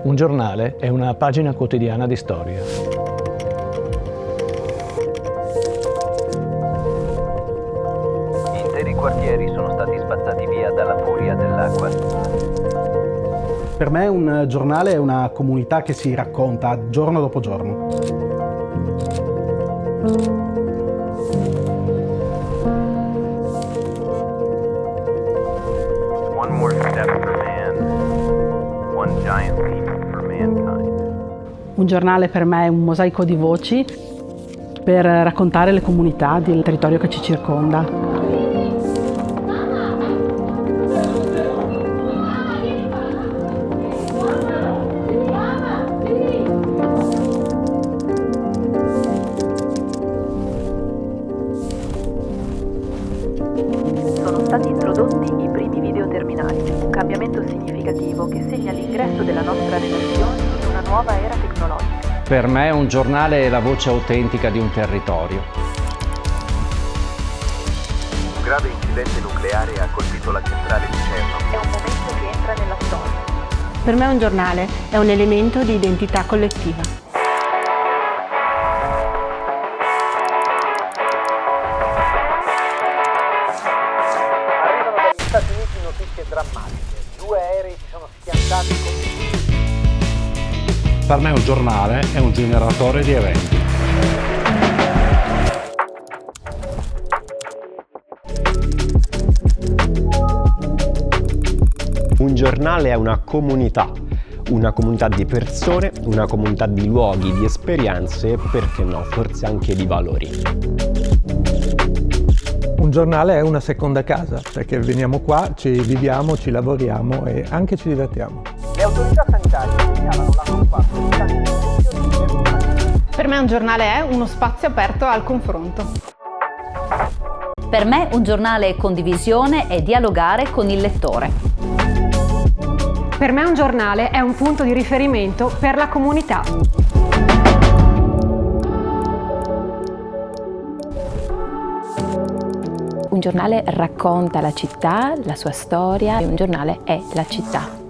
Un giornale è una pagina quotidiana di storia. Interi quartieri sono stati spazzati via dalla furia dell'acqua. Per me un giornale è una comunità che si racconta giorno dopo giorno. One more step for man, one giant leap for mankind. Un giornale per me è un mosaico di voci per raccontare le comunità del territorio che ci circonda. Sono stati introdotti i primi videoterminali, un cambiamento significativo che segna l'ingresso della nostra relazione in una nuova era tecnologica. Per me un giornale è la voce autentica di un territorio. Un grave incidente nucleare ha colpito la centrale di Chernobyl. È un momento che entra nella storia. Per me un giornale è un elemento di identità collettiva. Arrivano dagli Stati Uniti notizie drammatiche. 2 aerei si sono schiantati con... Per me un giornale è un generatore di eventi. Un giornale è una comunità di persone, una comunità di luoghi, di esperienze e perché no, forse anche di valori. Un giornale è una seconda casa, perché veniamo qua, ci viviamo, ci lavoriamo e anche ci divertiamo. Le autorità sanitarie segnalano la comparsa di tante infezioni per... Per me un giornale è uno spazio aperto al confronto. Per me un giornale è condivisione e dialogare con il lettore. Per me un giornale è un punto di riferimento per la comunità. Un giornale racconta la città, la sua storia, un giornale è la città.